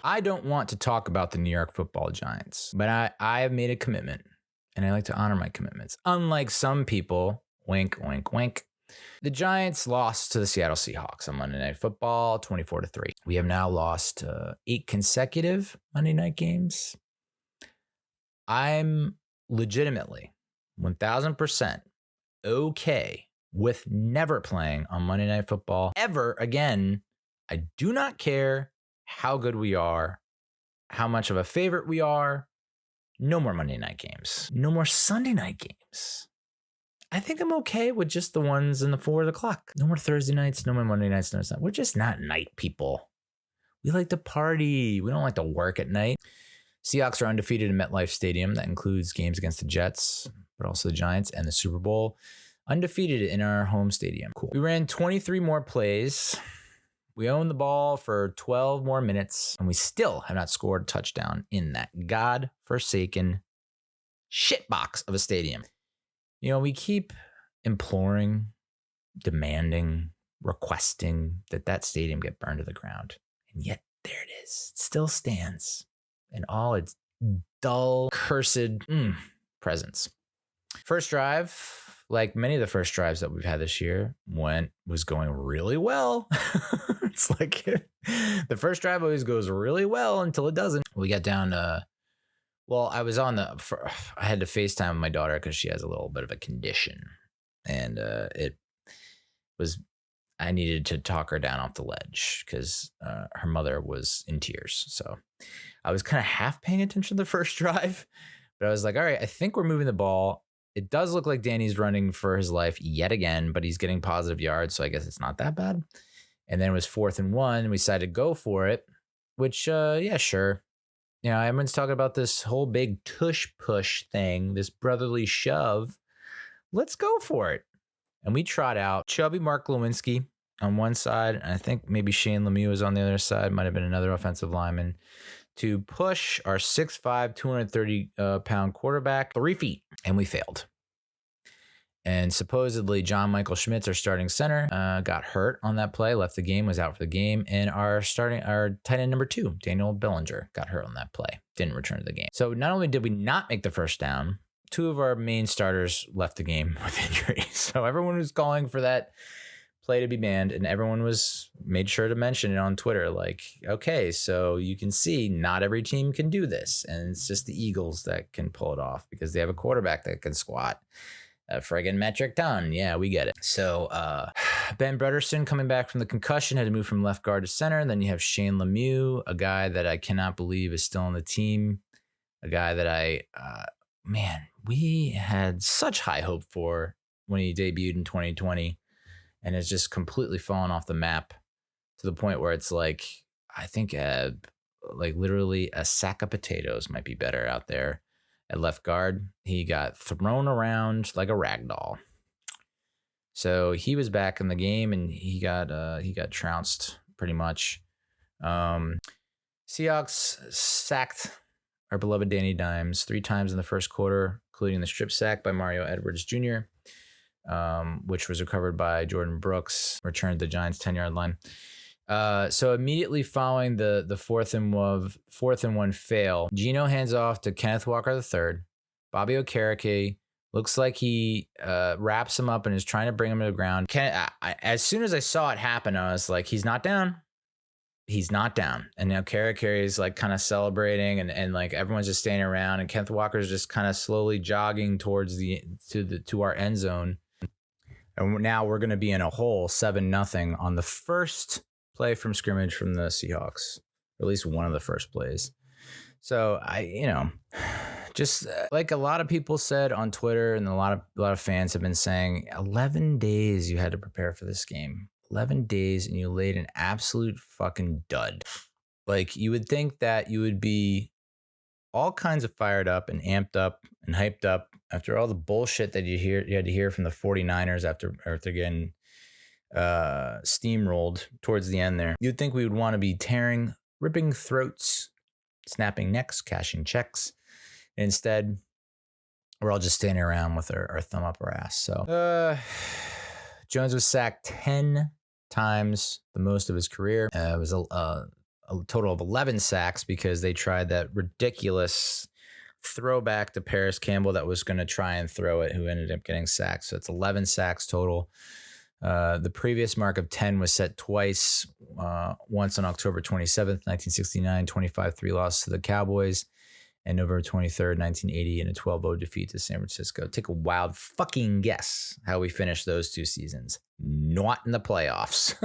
I don't want to talk about the New York Football Giants, but I have made a commitment, and I like to honor my commitments. Unlike some people, wink, wink, wink. The Giants lost to the Seattle Seahawks on Monday Night Football, 24-3. We have now lost 8 consecutive Monday night games. I'm legitimately 1,000% okay with never playing on Monday Night Football ever again. I do not care how good we are, how much of a favorite we are. No more Monday night games. No more Sunday night games. I think I'm okay with just the ones in the 4 o'clock. No more Thursday nights, no more Monday nights, no more Sunday. We're just not night people. We like to party. We don't like to work at night. Seahawks are undefeated in MetLife Stadium. That includes games against the Jets, but also the Giants and the Super Bowl. Undefeated in our home stadium. Cool. We ran 23 more plays. We owned the ball for 12 more minutes, and we still have not scored a touchdown in that God-forsaken shitbox of a stadium. You know, we keep imploring, demanding, requesting that stadium get burned to the ground. And yet there it is. It still stands in all its dull, cursed presence. First drive, like many of the first drives that we've had this year, was going really well. It's like the first drive always goes really well until it doesn't. We got down to... Well, I had to FaceTime my daughter because she has a little bit of a condition. And I needed to talk her down off the ledge because her mother was in tears. So I was kind of half paying attention to the first drive. But I was like, all right, I think we're moving the ball. It does look like Danny's running for his life yet again, but he's getting positive yards. So I guess it's not that bad. And then it was 4th and 1. We decided to go for it, which, yeah, sure. You know, everyone's talking about this whole big tush push thing, this brotherly shove. Let's go for it. And we trot out chubby Mark Lewinsky on one side, and I think maybe Shane Lemieux was on the other side, might have been another offensive lineman, to push our 6'5", 230-pound quarterback 3 feet, and we failed. And supposedly John Michael Schmitz, our starting center, got hurt on that play, left the game, was out for the game. And our tight end number 2, Daniel Bellinger, got hurt on that play, didn't return to the game. So not only did we not make the first down, 2 of our main starters left the game with injury. So everyone was calling for that play to be banned, and everyone made sure to mention it on Twitter. Like, okay, so you can see not every team can do this. And it's just the Eagles that can pull it off because they have a quarterback that can squat a friggin' metric ton. Yeah, we get it. So Ben Brederson coming back from the concussion had to move from left guard to center. And then you have Shane Lemieux, a guy that I cannot believe is still on the team. A guy that we had such high hope for when he debuted in 2020 and has just completely fallen off the map to the point where it's like, I think like literally a sack of potatoes might be better out there. At left guard, he got thrown around like a rag doll. So he was back in the game, and he got trounced pretty much. Seahawks sacked our beloved Danny Dimes 3 times in the first quarter, including the strip sack by Mario Edwards Jr., which was recovered by Jordan Brooks, returned to the Giants' 10-yard line. So immediately following the 4th and 1 fail, Geno hands off to Kenneth Walker III. Bobby Okereke looks like he wraps him up and is trying to bring him to the ground. As soon as I saw it happen, I was like, he's not down. He's not down. And now Okereke is like kind of celebrating, and like everyone's just standing around, and Kenneth Walker's just kind of slowly jogging towards to our end zone. And now we're going to be in a hole 7-0 on the first play from scrimmage from the Seahawks, or at least one of the first plays. So just like a lot of people said on Twitter, and a lot of fans have been saying, 11 days you had to prepare for this game. 11 days, and you laid an absolute fucking dud. Like, you would think that you would be all kinds of fired up and amped up and hyped up after all the bullshit that you had to hear from the 49ers after getting steamrolled towards the end there. You'd think we would want to be ripping throats, snapping necks, cashing checks. And instead, we're all just standing around with our thumb up our ass. So Jones was sacked 10 times, the most of his career. It was a total of 11 sacks because they tried that ridiculous throwback to Paris Campbell that was going to try and throw it, who ended up getting sacked. So it's 11 sacks total. The previous mark of 10 was set twice, once on October 27th, 1969, 25-3 loss to the Cowboys, and November 23rd, 1980, in a 12-0 defeat to San Francisco. Take a wild fucking guess how we finished those 2 seasons. Not in the playoffs.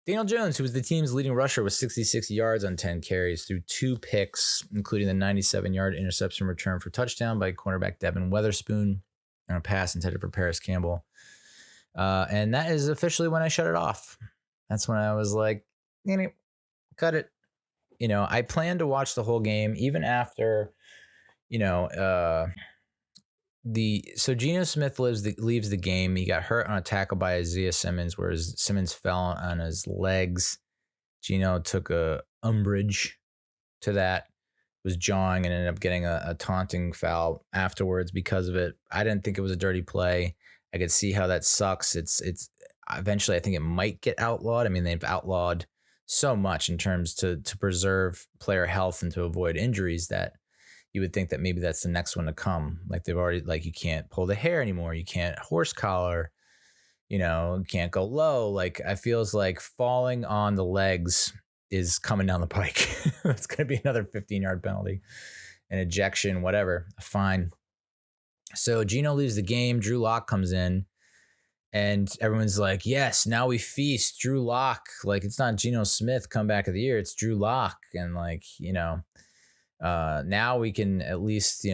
Daniel Jones, who was the team's leading rusher with 66 yards on 10 carries, threw 2 picks, including the 97-yard interception return for touchdown by cornerback Devin Weatherspoon and a pass intended for Paris Campbell. And that is officially when I shut it off. That's when I was like, cut it. I planned to watch the whole game, even after, so Geno Smith leaves the game. He got hurt on a tackle by Isaiah Simmons, where Simmons fell on his legs. Geno took a umbrage to that, was jawing, and ended up getting a taunting foul afterwards because of it. I didn't think it was a dirty play. I could see how that sucks. It's eventually, I think it might get outlawed. I mean, they've outlawed so much in terms to preserve player health and to avoid injuries that you would think that maybe that's the next one to come. Like they've already, like, you can't pull the hair anymore. You can't horse collar, can't go low. Like, I feels like falling on the legs is coming down the pike. It's going to be another 15-yard penalty, an ejection, whatever, a fine. So Geno leaves the game. Drew Lock comes in. And everyone's like, yes, now we feast. Drew Lock. Like, it's not Geno Smith comeback of the year. It's Drew Lock. And now we can at least,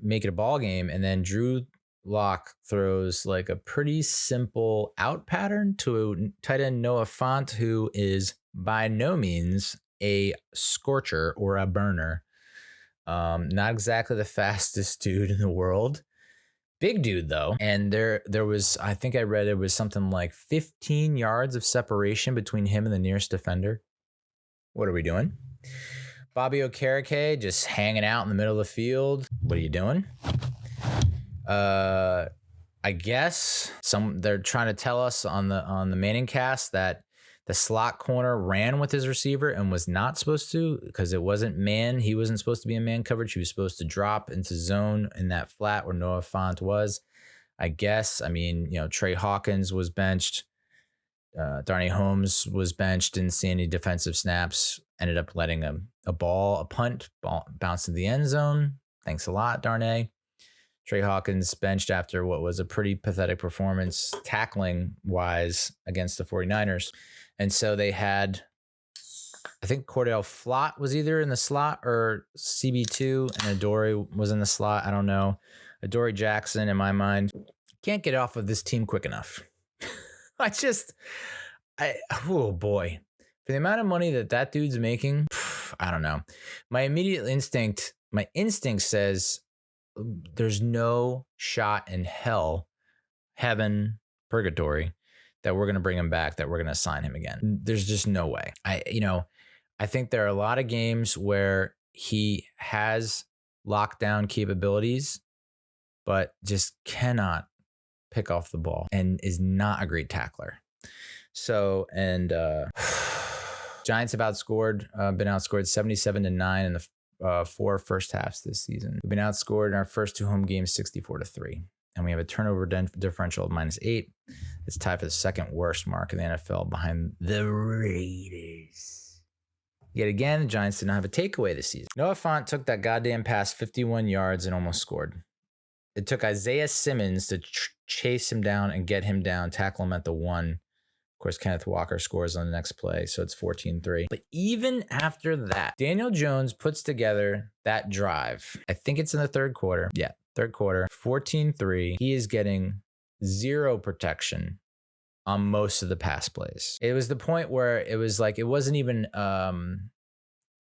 make it a ball game. And then Drew Lock throws like a pretty simple out pattern to tight end Noah Fant, who is by no means a scorcher or a burner. Not exactly the fastest dude in the world. Big dude, though. And there was, I think I read it was something like 15 yards of separation between him and the nearest defender. What are we doing? Bobby Okereke just hanging out in the middle of the field. What are you doing? I guess they're trying to tell us on the Manning cast that the slot corner ran with his receiver and was not supposed to, because it wasn't man. He wasn't supposed to be in man coverage. He was supposed to drop into zone in that flat where Noah Fant was. I guess. I mean, Trey Hawkins was benched. Darnay Holmes was benched, didn't see any defensive snaps. Ended up letting a punt bounce to the end zone. Thanks a lot, Darnay. Trey Hawkins benched after what was a pretty pathetic performance tackling wise against the 49ers. And so they had, I think Cordell Flott was either in the slot or CB2, and Adoree was in the slot. I don't know. Adoree Jackson, in my mind, can't get off of this team quick enough. Oh boy. For the amount of money that dude's making, I don't know. My instinct says there's no shot in hell, heaven, purgatory, that we're going to bring him back, that we're going to sign him again. There's just no way. I think there are a lot of games where he has lockdown capabilities, but just cannot pick off the ball and is not a great tackler. So, and Giants have been outscored 77-9 in the 4 first halves this season. We've been outscored in our first 2 home games 64-3. And we have a turnover differential of -8. It's tied for the second worst mark in the NFL behind the Raiders. Yet again, the Giants did not have a takeaway this season. Noah Fant took that goddamn pass 51 yards and almost scored. It took Isaiah Simmons to chase him down and get him down, tackle him at the 1. Of course, Kenneth Walker scores on the next play, so it's 14-3. But even after that, Daniel Jones puts together that drive. I think it's in the third quarter. Yeah, third quarter, 14-3. He is getting 0 protection on most of the pass plays. It was the point where it was like, it wasn't even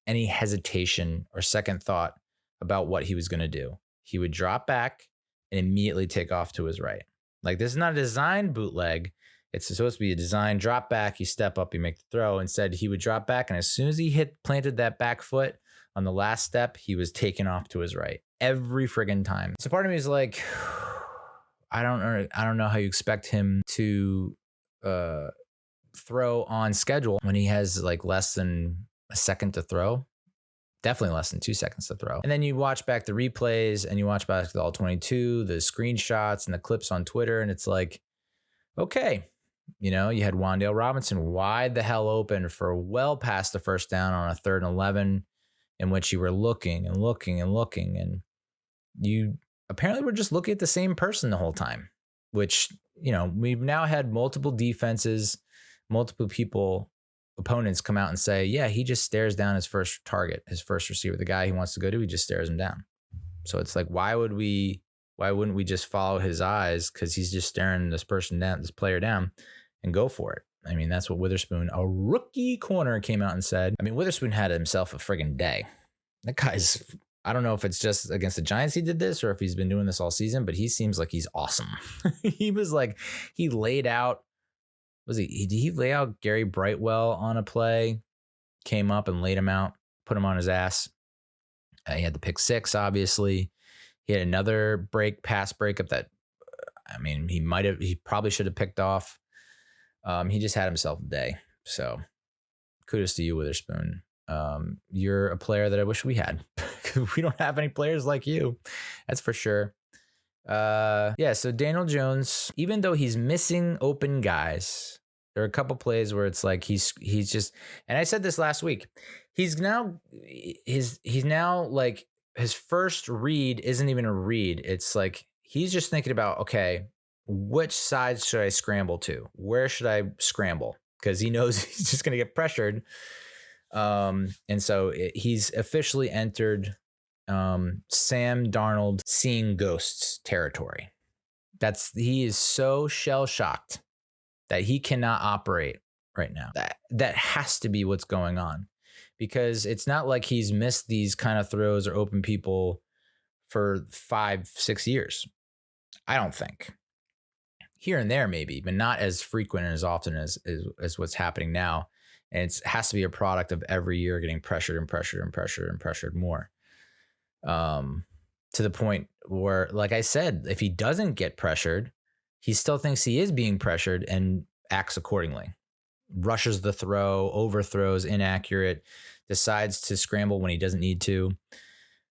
any hesitation or second thought about what he was going to do. He would drop back and immediately take off to his right. Like, this is not a designed bootleg. It's supposed to be a design drop back. You step up, you make the throw. Instead, he would drop back, and as soon as he planted that back foot on the last step, he was taken off to his right every friggin' time. So part of me is like, I don't know how you expect him to throw on schedule when he has like less than a second to throw. Definitely less than 2 seconds to throw. And then you watch back the replays and you watch back the all 22, the screenshots and the clips on Twitter. And it's like, okay, you had Wan'Dale Robinson wide the hell open for well past the first down on a 3rd and 11, in which you were looking and looking and looking. And you apparently were just looking at the same person the whole time, which, we've now had multiple defenses, multiple opponents come out and say, yeah, he just stares down his first target, his first receiver, the guy he wants to go to, he just stares him down. So it's like, why wouldn't we just follow his eyes? Because he's just staring this player down and go for it. I mean, that's what Witherspoon, a rookie corner, came out and said. I mean, Witherspoon had himself a friggin' day. That guy's, I don't know if it's just against the Giants he did this or if he's been doing this all season, but he seems like he's awesome. He laid out, did he lay out Gary Brightwell on a play, came up and laid him out, put him on his ass. He had the pick 6, obviously. He had another pass breakup that, he probably should have picked off. He just had himself a day. So kudos to you, Witherspoon. You're a player that I wish we had. We don't have any players like you. That's for sure. So Daniel Jones, even though he's missing open guys, there are a couple plays where it's like he's just, and I said this last week, he's now like his first read isn't even a read. It's like he's just thinking about, okay, which side should I scramble to? Where should I scramble? Because he knows he's just going to get pressured. And so he's officially entered Sam Darnold seeing ghosts territory. He is so shell shocked that he cannot operate right now. That has to be what's going on, because it's not like he's missed these kind of throws or open people for 5-6 years. I don't think. Here and there maybe, but not as frequent and as often as what's happening now. And it has to be a product of every year getting pressured and pressured and pressured and pressured more. To the point where, like I said, if he doesn't get pressured, he still thinks he is being pressured and acts accordingly. Rushes the throw, overthrows, inaccurate, decides to scramble when he doesn't need to.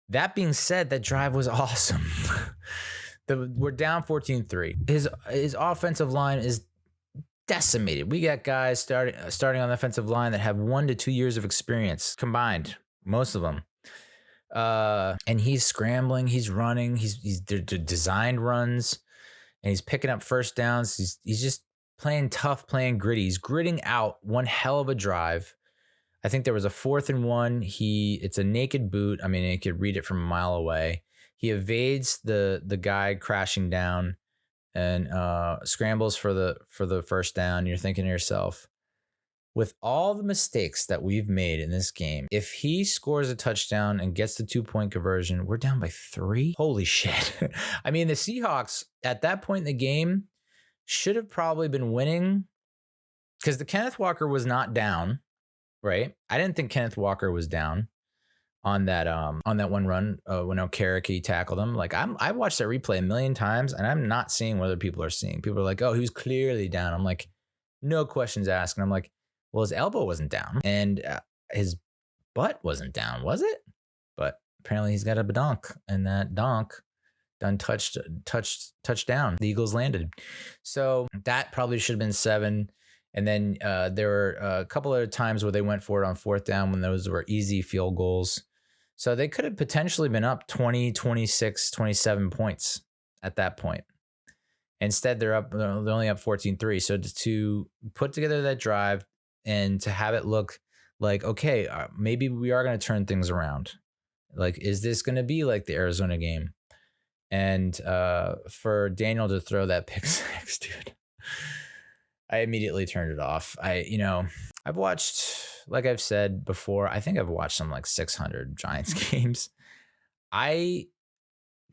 That being said, that drive was awesome. We're down 14-3. His offensive line is decimated. We got guys starting on the offensive line that have 1 to 2 years of experience combined, most of them. And he's scrambling, he's running, they're designed runs, and he's picking up first downs. He's just playing tough, playing gritty. He's gritting out one hell of a drive. I think there was a 4th and 1. It's a naked boot. I mean, you could read it from a mile away. He evades the guy crashing down and scrambles for the first down. You're thinking to yourself, with all the mistakes that we've made in this game, if he scores a touchdown and gets the 2-point conversion, we're down by 3. Holy shit. I mean, the Seahawks at that point in the game should have probably been winning, because the Kenneth Walker was not down, right? I didn't think Kenneth Walker was down on that one run when Okereke tackled him. Like I watched that replay a million times and I'm not seeing what other people are seeing. People are like, oh, he was clearly down. I'm like, no questions asked. And I'm like, well, his elbow wasn't down and his butt wasn't down, was it? But apparently he's got a badonk, and that donk done touchdown. The Eagles landed. So that probably should have been 7. And then there were a couple other times where they went for it on 4th down when those were easy field goals. So they could have potentially been up 20, 26, 27 points at that point. Instead, they're only up 14-3. So to put together that drive and to have it look like, okay, maybe we are going to turn things around. Like, is this going to be like the Arizona game? And for Daniel to throw that pick 6, dude, I immediately turned it off. I've watched, like I've said before, I think I've watched some like 600 Giants games. I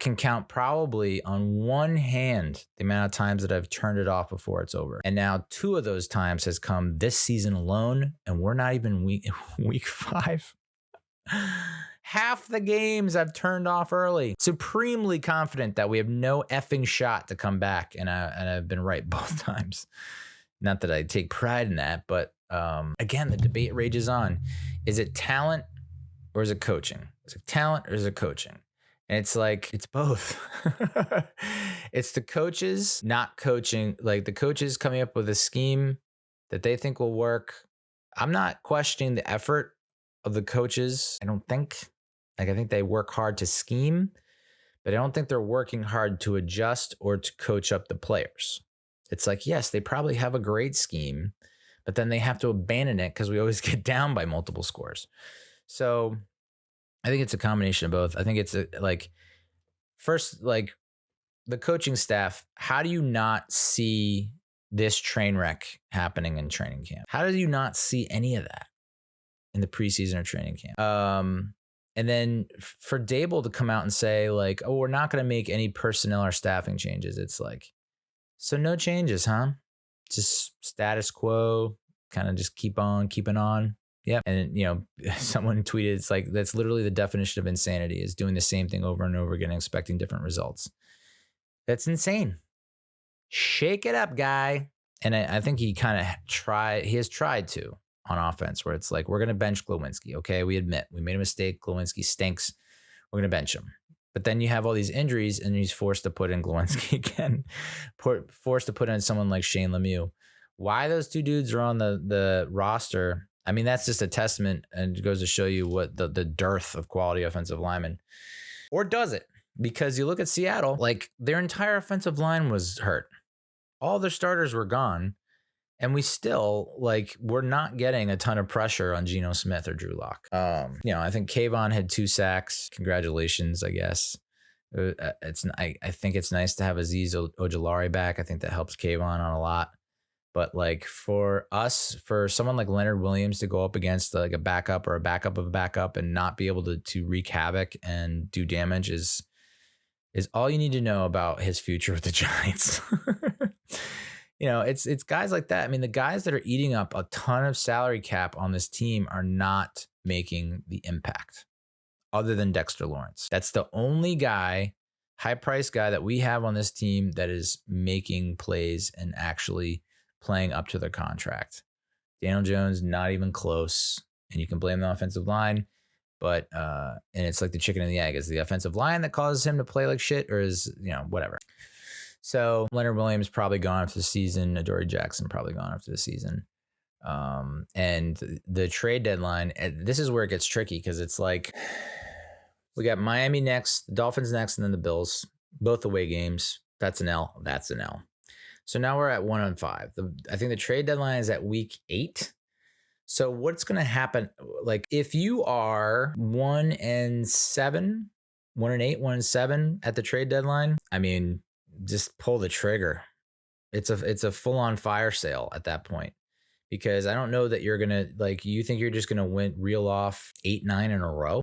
can count probably on one hand the amount of times that I've turned it off before it's over. And now 2 of those times has come this season alone, and we're not even week 5. Half the games I've turned off early. Supremely confident that we have no effing shot to come back, and I've been right both times. Not that I take pride in that, but again, the debate rages on. Is it talent or is it coaching? Is it talent or is it coaching? And it's like, it's both. It's the coaches not coaching, like the coaches coming up with a scheme that they think will work. I'm not questioning the effort of the coaches. I don't think, I think they work hard to scheme, but I don't think they're working hard to adjust or to coach up the players. It's like, yes, they probably have a great scheme, but then they have to abandon it because we always get down by multiple scores. So I think it's a combination of both. I think it's first, like the coaching staff, how do you not see this train wreck happening in training camp? How do you not see any of that in the preseason or training camp? And then for Daboll to come out and say like, oh, we're not going to make any personnel or staffing changes. It's like, so no changes, huh? Just status quo, kind of just keep on keeping on. Yeah. And, someone tweeted, it's like, that's literally the definition of insanity, is doing the same thing over and over again, expecting different results. That's insane. Shake it up, guy. And I think he has tried to on offense, where it's like, we're going to bench Glowinski. Okay. We admit we made a mistake. Glowinski stinks. We're going to bench him. But then you have all these injuries and he's forced to put in Glowinski again, forced to put in someone like Shane Lemieux. Why those two dudes are on the roster, I mean, that's just a testament, and it goes to show you what the dearth of quality offensive linemen. Or does it? Because you look at Seattle, like their entire offensive line was hurt. All their starters were gone. And we still, we're not getting a ton of pressure on Geno Smith or Drew Lock. I think Kayvon had 2 sacks. Congratulations, I guess. I think it's nice to have Azeez Ojulari back. I think that helps Kayvon on a lot. But for someone like Leonard Williams to go up against a backup or a backup of a backup and not be able to wreak havoc and do damage is all you need to know about his future with the Giants. It's guys like that. I mean, the guys that are eating up a ton of salary cap on this team are not making the impact other than Dexter Lawrence. That's the only guy, high-priced guy that we have on this team that is making plays and actually playing up to their contract. Daniel Jones, not even close. And you can blame the offensive line, but and it's like the chicken and the egg. Is the offensive line that causes him to play like shit, or is, whatever. So Leonard Williams probably gone after the season. Adoree Jackson probably gone after the season. And the trade deadline, this is where it gets tricky, because it's like we got Miami next, the Dolphins next, and then the Bills, both away games. That's an L. That's an L. So now we're at 1-5. I think the trade deadline is at week 8. So what's going to happen? If you are 1-7, 1-8, 1-7 at the trade deadline, I mean, just pull the trigger. It's a full-on fire sale at that point, because I don't know that you're going to, you think you're just going to reel off 8-9 in a row?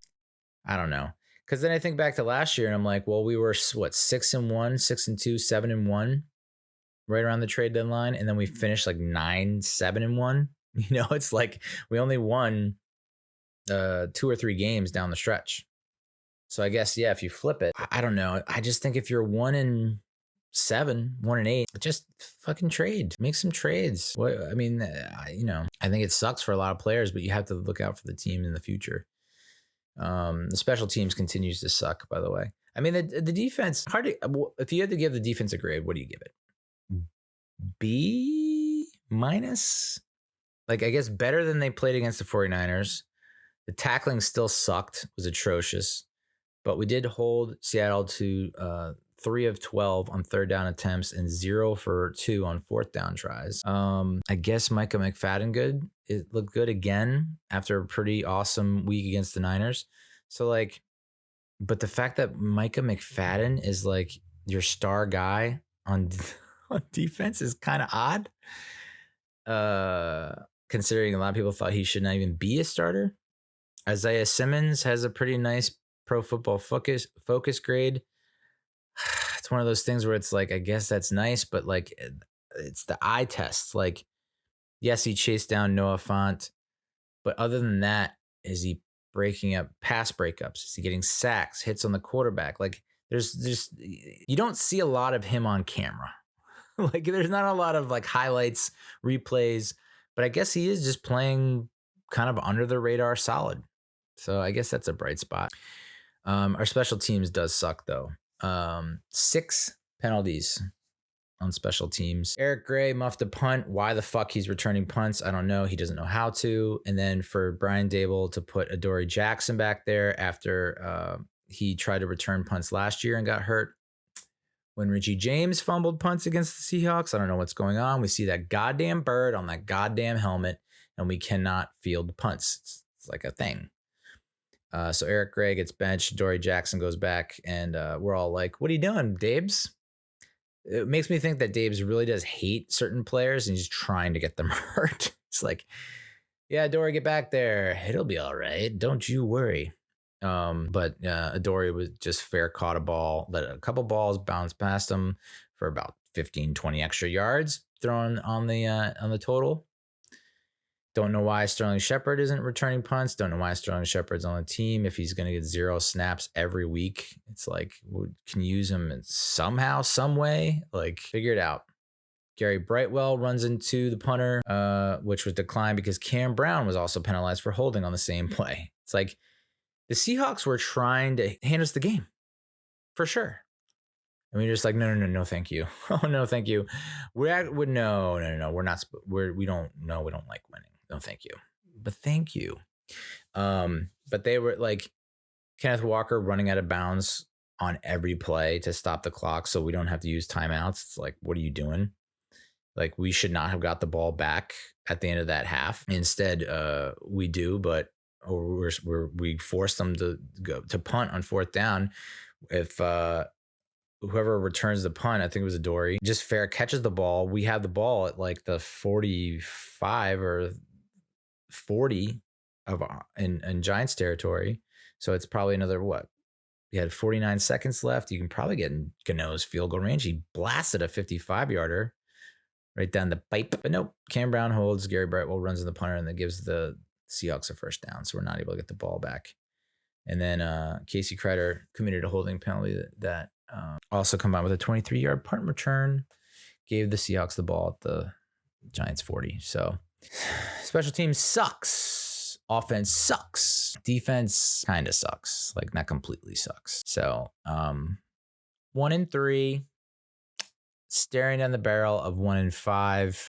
I don't know. Because then I think back to last year and I'm like, well, we were 6-1, 6-2, 7-1 right around the trade deadline. And then we finished 9-7-1. It's like we only won 2 or 3 games down the stretch. So I guess, yeah, if you flip it, I don't know. I just think if you're 1-7, 1-8, just fucking trade. Make some trades. I mean, I think it sucks for a lot of players, but you have to look out for the team in the future. The special teams continues to suck, by the way. I mean, the defense, if you had to give the defense a grade, what do you give it? B-? I guess better than they played against the 49ers. The tackling still sucked, was atrocious. But we did hold Seattle to 3 of 12 on 3rd down attempts and 0 for 2 on 4th down tries. I guess Micah McFadden it looked good again after a pretty awesome week against the Niners. So but the fact that Micah McFadden is your star guy on defense is kind of odd. Considering a lot of people thought he should not even be a starter. Isaiah Simmons has a pretty nice Pro Football Focus grade. It's one of those things where it's I guess that's nice, but it's the eye test. Yes, he chased down Noah Fant, but other than that, is he breaking up pass breakups? Is he getting sacks, hits on the quarterback? There's just, you don't see a lot of him on camera. Like there's not a lot of like highlights, replays, but I guess he is just playing kind of under the radar solid. So I guess that's a bright spot. Our special teams does suck though. 6 penalties on special teams. Eric Gray muffed a punt. Why the fuck he's returning punts? I don't know. He doesn't know how to. And then for Brian Dable to put Adoree Jackson back there after he tried to return punts last year and got hurt. When Richie James fumbled punts against the Seahawks, I don't know what's going on. We see that goddamn bird on that goddamn helmet, and we cannot field punts. It's like a thing. So Eric Gray gets benched. Adoree Jackson goes back, and we're all like, what are you doing, Dabes? It makes me think that Dabes really does hate certain players, and he's trying to get them hurt. It's like, yeah, Adoree, get back there. It'll be all right. Don't you worry. But Adoree was just fair caught a ball, let a couple balls bounce past him for about 15, 20 extra yards thrown on the total. Don't know why Sterling Shepard isn't returning punts. Don't know why Sterling Shepard's on the team if he's going to get 0 snaps every week. It's like, can you use him somehow, some way? Like, figure it out. Gary Brightwell runs into the punter, which was declined because Cam Brown was also penalized for holding on the same play. It's like the Seahawks were trying to hand us the game for sure. And we're just like, no, thank you. Oh, no, thank you. No, we're not. We don't like winning. No, thank you. But thank you. But they were like Kenneth Walker running out of bounds on every play to stop the clock so we don't have to use timeouts. It's like, what are you doing? Like, we should not have got the ball back at the end of that half. Instead, we do, but we force them to go to punt on 4th down. If whoever returns the punt, I think it was Adoree, just fair catches the ball. We have the ball at like the 45 or 40 of in Giants territory. So it's probably another what? You had 49 seconds left. You can probably get in Gano's field goal range. He blasted a 55-yarder right down the pipe. But nope, Cam Brown holds. Gary Brightwell runs in the punter and that gives the Seahawks a first down. So we're not able to get the ball back. And then Casey Kreider committed a holding penalty that also combined with a 23-yard punt return gave the Seahawks the ball at the Giants 40. So special teams sucks. Offense sucks. Defense kind of sucks. Like not completely sucks. So 1-3, staring down the barrel of 1-5.